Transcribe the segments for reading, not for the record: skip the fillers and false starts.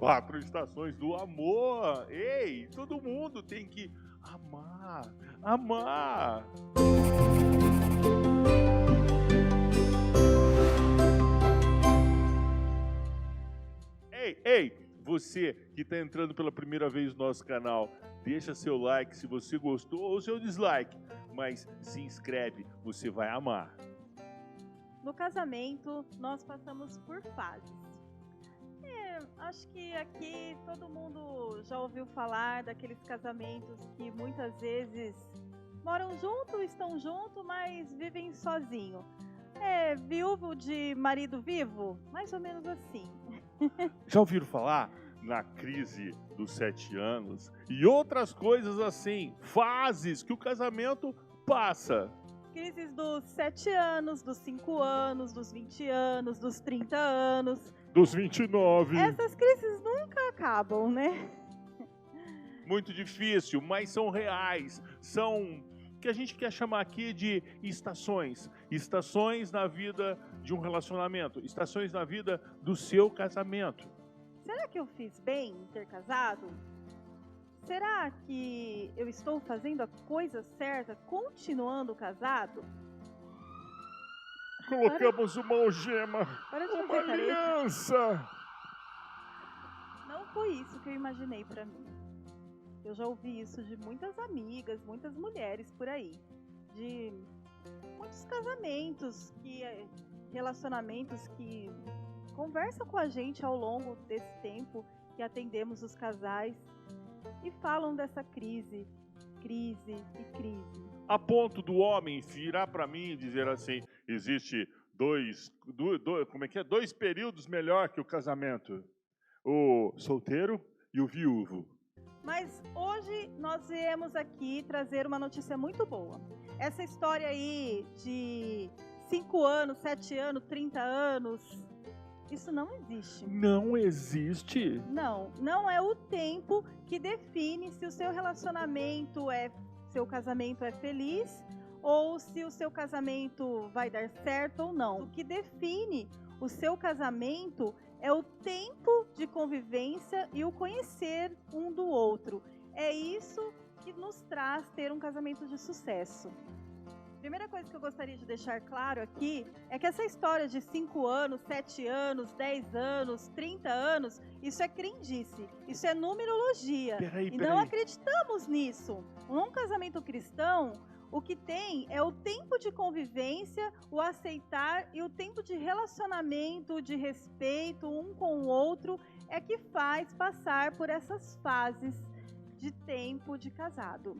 4 estações do amor. Ei, todo mundo tem que amar, amar. Ei, você que está entrando pela primeira vez no nosso canal, deixa seu like se você gostou ou seu dislike, mas se inscreve, você vai amar. No casamento, nós passamos por fases. Acho que aqui todo mundo já ouviu falar daqueles casamentos que muitas vezes moram junto, estão junto, mas vivem sozinho. Viúvo de marido vivo? Mais ou menos assim. Já ouviram falar na crise dos 7 anos e outras coisas assim, fases que o casamento passa? Crises dos 7 anos, dos 5 anos, dos 20 anos, dos 30 anos. Dos 29. Essas crises nunca acabam, né? Muito difícil, mas são reais. São o que a gente quer chamar aqui de estações. Estações na vida de um relacionamento. Estações na vida do seu casamento. Será que eu fiz bem em ter casado? Será que eu estou fazendo a coisa certa, continuando casado? Colocamos uma algema, uma aliança. Não foi isso que eu imaginei pra mim. Eu já ouvi isso de muitas amigas, muitas mulheres por aí. De muitos casamentos, relacionamentos que conversam com a gente ao longo desse tempo que atendemos os casais e falam dessa crise. A ponto do homem virar para mim e dizer assim, existe dois períodos melhor que o casamento. O solteiro e o viúvo. Mas hoje nós viemos aqui trazer uma notícia muito boa. Essa história aí de 5 anos, 7 anos, 30 anos, isso não existe. Não existe? Não é o tempo que define se o seu seu casamento é feliz ou se o seu casamento vai dar certo ou não. O que define o seu casamento é o tempo de convivência e o conhecer um do outro. É isso que nos traz ter um casamento de sucesso. Primeira coisa que eu gostaria de deixar claro aqui é que essa história de 5 anos, 7 anos, 10 anos, 30 anos, isso é crendice, isso é numerologia. E não acreditamos nisso. Num casamento cristão, o que tem é o tempo de convivência, o aceitar e o tempo de relacionamento, de respeito um com o outro, é que faz passar por essas fases de tempo de casado.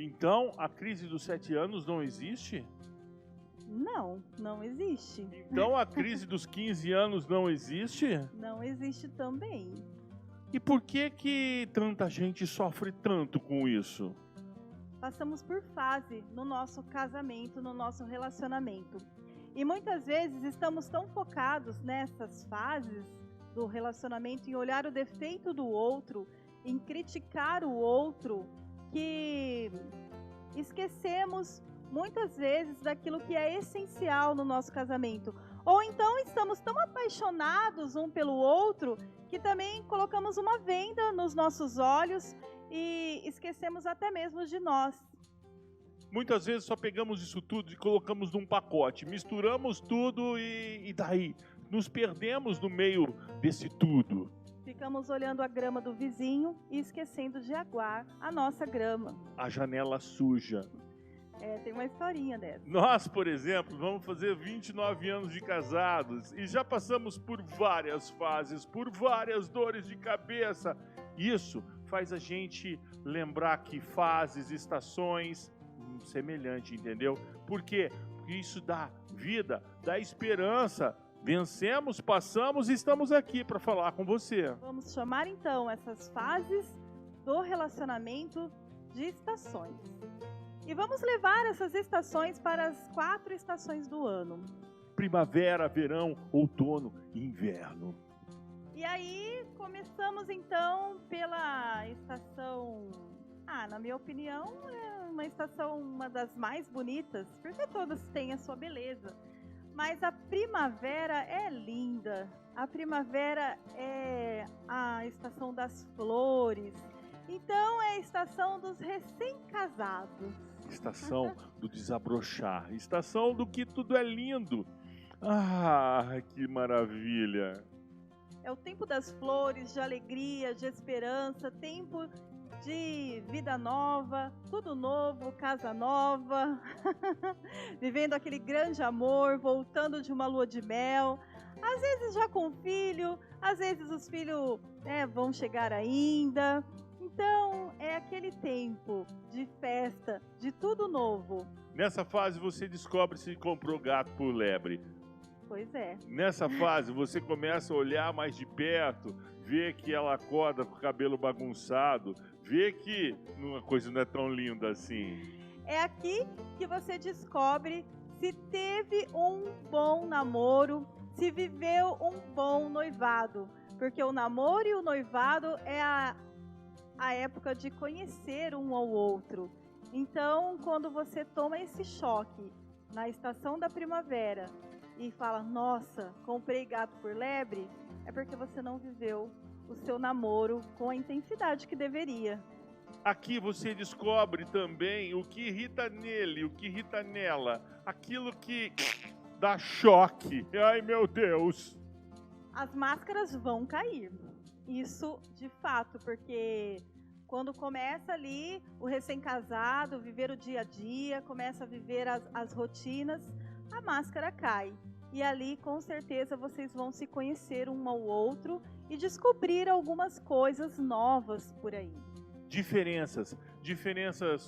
Então, a crise dos 7 anos não existe? Não existe. Então, a crise dos 15 anos não existe? Não existe também. E por que tanta gente sofre tanto com isso? Passamos por fase no nosso casamento, no nosso relacionamento. E muitas vezes estamos tão focados nessas fases do relacionamento, em olhar o defeito do outro, em criticar o outro, que esquecemos muitas vezes daquilo que é essencial no nosso casamento. Ou então estamos tão apaixonados um pelo outro que também colocamos uma venda nos nossos olhos e esquecemos até mesmo de nós. Muitas vezes só pegamos isso tudo e colocamos num pacote, misturamos tudo e daí nos perdemos no meio desse tudo. Ficamos olhando a grama do vizinho e esquecendo de aguar a nossa grama. A janela suja. Tem uma historinha dessa. Nós, por exemplo, vamos fazer 29 anos de casados e já passamos por várias fases, por várias dores de cabeça. Isso faz a gente lembrar que fases, estações, semelhante, entendeu? Por quê? Porque isso dá vida, dá esperança. Vencemos, passamos e estamos aqui para falar com você. Vamos chamar então essas fases do relacionamento de estações. E vamos levar essas estações para as 4 estações do ano. Primavera, verão, outono e inverno. E aí começamos então pela estação... na minha opinião, é uma estação uma das mais bonitas, porque todas têm a sua beleza. Mas a primavera é linda. A primavera é a estação das flores. Então é a estação dos recém-casados. Estação do desabrochar, estação do que tudo é lindo. Ah, que maravilha! É o tempo das flores, de alegria, de esperança, tempo de vida nova, tudo novo, casa nova, vivendo aquele grande amor, voltando de uma lua de mel, às vezes já com filho, às vezes os filhos vão chegar ainda. Então é aquele tempo de festa, de tudo novo. Nessa fase você descobre se comprou gato por lebre. Pois é. Nessa fase você começa a olhar mais de perto, ver que ela acorda com o cabelo bagunçado, ver que uma coisa não é tão linda assim. É aqui que você descobre se teve um bom namoro, se viveu um bom noivado. Porque o namoro e o noivado é a época de conhecer um ao outro. Então, quando você toma esse choque na estação da primavera e fala, nossa, comprei gato por lebre, é porque você não viveu o seu namoro com a intensidade que deveria. Aqui você descobre também o que irrita nele, o que irrita nela, aquilo que dá choque. Ai, meu Deus! As máscaras vão cair. Isso de fato, porque quando começa ali o recém-casado, viver o dia a dia, começa a viver as rotinas, a máscara cai. E ali, com certeza, vocês vão se conhecer um ao outro e descobrir algumas coisas novas por aí. Diferenças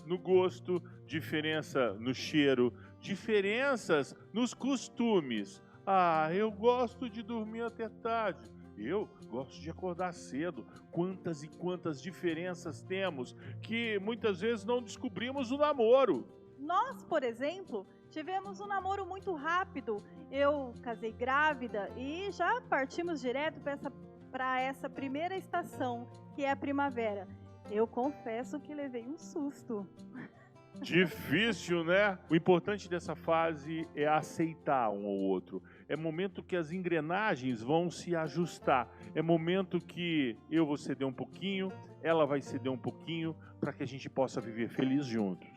no gosto, diferença no cheiro, diferenças nos costumes. Ah, eu gosto de dormir até tarde. Eu gosto de acordar cedo. Quantas e quantas diferenças temos que muitas vezes não descobrimos no namoro. Nós, por exemplo, tivemos um namoro muito rápido. Eu casei grávida e já partimos direto para essa primeira estação, que é a primavera. Eu confesso que levei um susto. Difícil, né? O importante dessa fase é aceitar um ao outro. É momento que as engrenagens vão se ajustar. É momento que eu vou ceder um pouquinho, ela vai ceder um pouquinho, para que a gente possa viver feliz juntos.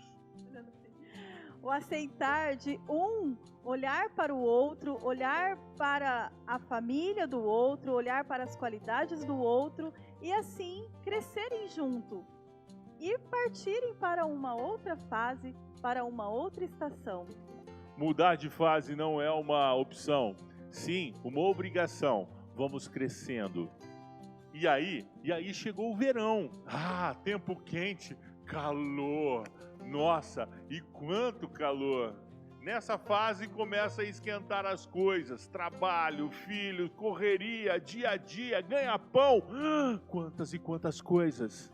O aceitar de um olhar para o outro, olhar para a família do outro, olhar para as qualidades do outro e assim crescerem junto e partirem para uma outra fase, para uma outra estação. Mudar de fase não é uma opção, sim, uma obrigação. Vamos crescendo. E aí chegou o verão. Ah, tempo quente, calor. Nossa, e quanto calor! Nessa fase começa a esquentar as coisas, trabalho, filho, correria, dia a dia, ganha-pão, quantas e quantas coisas.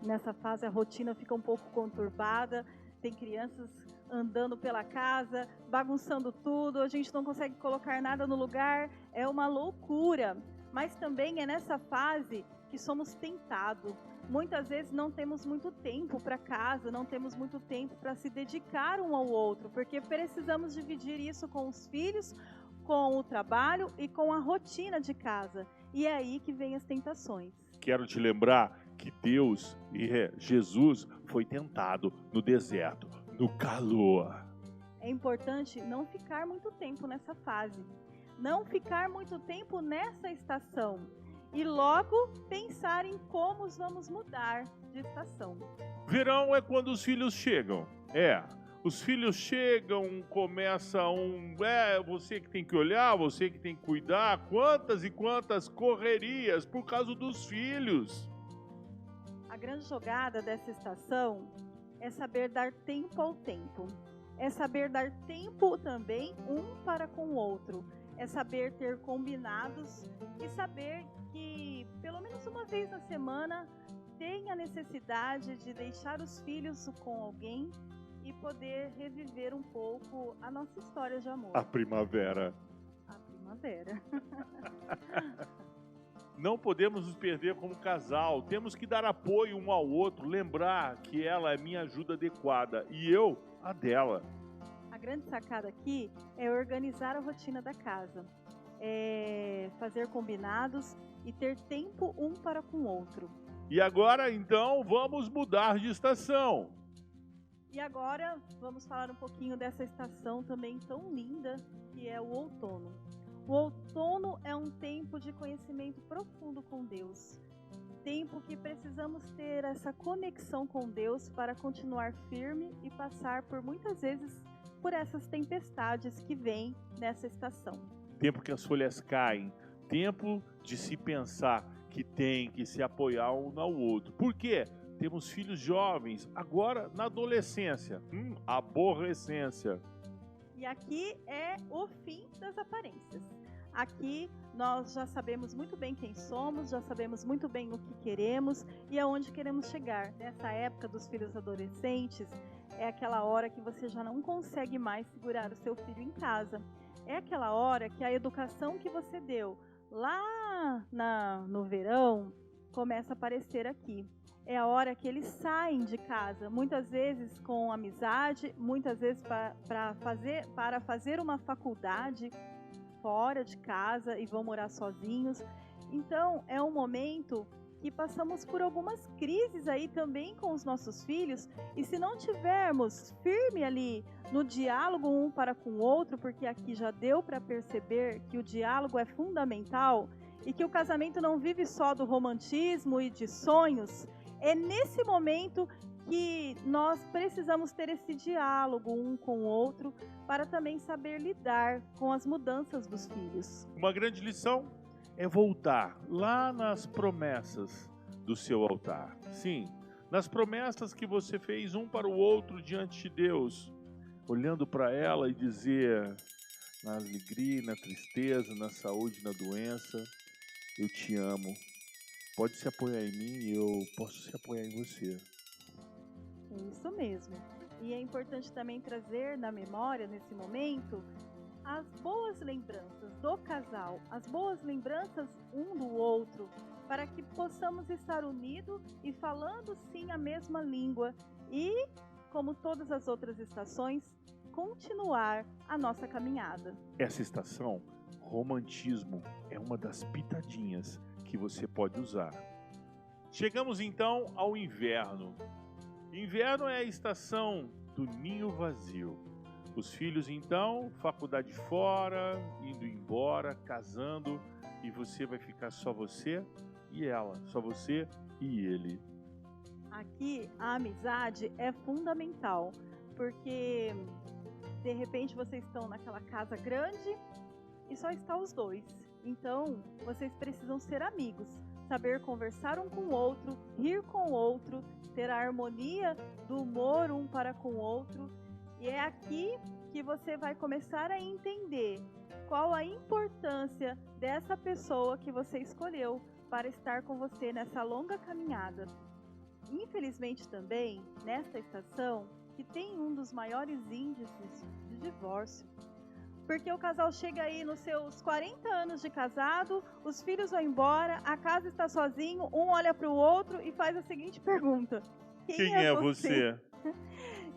Nessa fase a rotina fica um pouco conturbada, tem crianças andando pela casa, bagunçando tudo, a gente não consegue colocar nada no lugar, é uma loucura. Mas também é nessa fase que somos tentados. Muitas vezes não temos muito tempo para casa, não temos muito tempo para se dedicar um ao outro, porque precisamos dividir isso com os filhos, com o trabalho e com a rotina de casa. E é aí que vem as tentações. Quero te lembrar que Deus e Jesus foi tentado no deserto, no calor. É importante não ficar muito tempo nessa fase, não ficar muito tempo nessa estação. E logo pensar em como vamos mudar de estação. Verão é quando os filhos chegam. Os filhos chegam, começa você que tem que olhar, você que tem que cuidar. Quantas e quantas correrias por causa dos filhos. A grande jogada dessa estação é saber dar tempo ao tempo. É saber dar tempo também um para com o outro. É saber ter combinados e saber que pelo menos uma vez na semana tem a necessidade de deixar os filhos com alguém e poder reviver um pouco a nossa história de amor. A primavera. A primavera. Não podemos nos perder como casal. Temos que dar apoio um ao outro, lembrar que ela é minha ajuda adequada e eu a dela. A grande sacada aqui é organizar a rotina da casa. Fazer combinados e ter tempo um para com o outro. E agora, então, vamos mudar de estação. E agora vamos falar um pouquinho dessa estação também tão linda, que é o outono. O outono é um tempo de conhecimento profundo com Deus. Tempo que precisamos ter essa conexão com Deus para continuar firme e passar por muitas vezes por essas tempestades que vêm nessa estação. Tempo que as folhas caem, tempo de se pensar que tem que se apoiar um ao outro. Por quê? Temos filhos jovens, agora na adolescência, aborrecência. E aqui é o fim das aparências. Aqui nós já sabemos muito bem quem somos, já sabemos muito bem o que queremos e aonde queremos chegar. Nessa época dos filhos adolescentes, é aquela hora que você já não consegue mais segurar o seu filho em casa. É aquela hora que a educação que você deu lá no verão começa a aparecer aqui. É a hora que eles saem de casa, muitas vezes com amizade, muitas vezes para fazer uma faculdade fora de casa e vão morar sozinhos. Então é um momento que passamos por algumas crises aí também com os nossos filhos, e se não tivermos firme ali no diálogo um para com o outro, porque aqui já deu para perceber que o diálogo é fundamental e que o casamento não vive só do romantismo e de sonhos, é nesse momento que nós precisamos ter esse diálogo um com o outro para também saber lidar com as mudanças dos filhos. Uma grande lição é voltar lá nas promessas do seu altar. Sim, nas promessas que você fez um para o outro diante de Deus, olhando para ela e dizer, na alegria, na tristeza, na saúde, na doença, eu te amo. Pode se apoiar em mim e eu posso se apoiar em você. É isso mesmo. E é importante também trazer na memória, nesse momento, as boas lembranças do casal, as boas lembranças um do outro, para que possamos estar unidos e falando sim a mesma língua e, como todas as outras estações, continuar a nossa caminhada. Essa estação, romantismo, é uma das pitadinhas que você pode usar. Chegamos então ao inverno. Inverno é a estação do ninho vazio. Os filhos então, faculdade fora, indo embora, casando, e você vai ficar só você e ela, só você e ele. Aqui a amizade é fundamental, porque de repente vocês estão naquela casa grande e só está os dois. Então, vocês precisam ser amigos, saber conversar um com o outro, rir com o outro, ter a harmonia do humor um para com o outro. E é aqui que você vai começar a entender qual a importância dessa pessoa que você escolheu para estar com você nessa longa caminhada. Infelizmente também, nesta estação, que tem um dos maiores índices de divórcio. Porque o casal chega aí nos seus 40 anos de casado, os filhos vão embora, a casa está sozinho, um olha para o outro e faz a seguinte pergunta: Quem é você?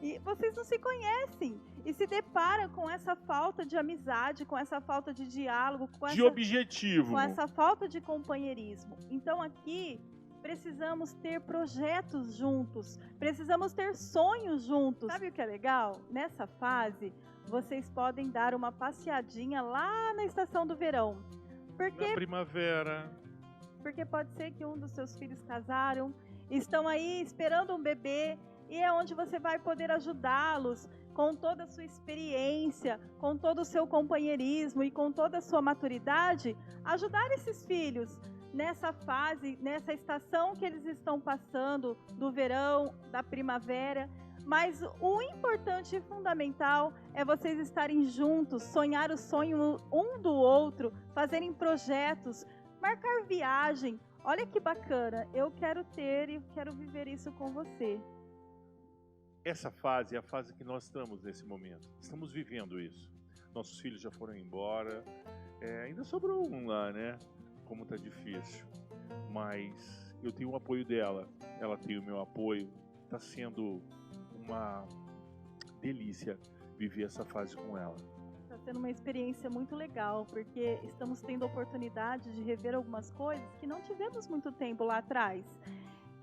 E vocês não se conhecem e se deparam com essa falta de amizade, com essa falta de diálogo, objetivo, com essa falta de companheirismo. Então aqui precisamos ter projetos juntos, precisamos ter sonhos juntos. Sabe o que é legal? Nessa fase, vocês podem dar uma passeadinha lá na estação do verão. Na primavera. Porque pode ser que um dos seus filhos casaram, estão aí esperando um bebê, e é onde você vai poder ajudá-los com toda a sua experiência, com todo o seu companheirismo e com toda a sua maturidade, ajudar esses filhos nessa fase, nessa estação que eles estão passando, do verão, da primavera. Mas o importante e fundamental é vocês estarem juntos, sonhar o sonho um do outro, fazerem projetos, marcar viagem. Olha que bacana, eu quero ter e quero viver isso com você. Essa fase é a fase que nós estamos nesse momento. Estamos vivendo isso. Nossos filhos já foram embora. Ainda sobrou um lá, né? Como tá difícil. Mas eu tenho o apoio dela. Ela tem o meu apoio. Tá sendo uma delícia viver essa fase com ela. Tá sendo uma experiência muito legal, porque estamos tendo a oportunidade de rever algumas coisas que não tivemos muito tempo lá atrás.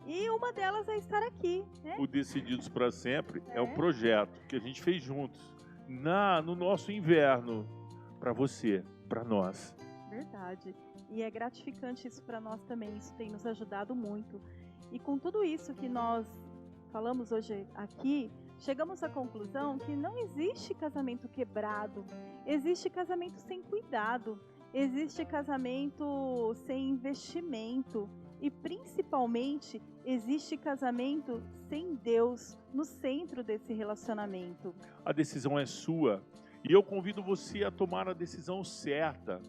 E uma delas é estar aqui, né? O Decididos para Sempre é um É. projeto que a gente fez juntos no nosso inverno, para você, para nós. Verdade. E é gratificante isso para nós também, isso tem nos ajudado muito. E com tudo isso que nós falamos hoje aqui, chegamos à conclusão que não existe casamento quebrado, existe casamento sem cuidado, existe casamento sem investimento e principalmente existe casamento sem Deus no centro desse relacionamento. A decisão é sua e eu convido você a tomar a decisão certa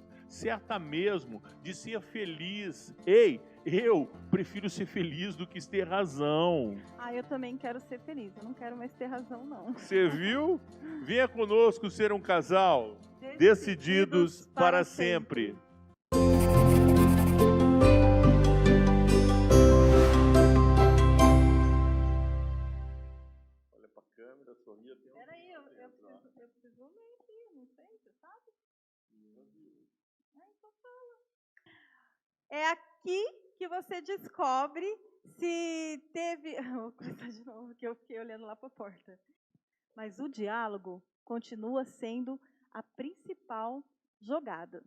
mesmo, de ser feliz. Ei, eu prefiro ser feliz do que ter razão. Ah, eu também quero ser feliz, eu não quero mais ter razão, não. Você viu? Venha conosco ser um casal decididos para sempre. Olha para a câmera, sorria. Peraí, eu preciso ler aqui, não sei, você sabe? Então fala. É aqui que você descobre se teve... Vou começar de novo, que eu fiquei olhando lá para a porta. Mas o diálogo continua sendo a principal jogada.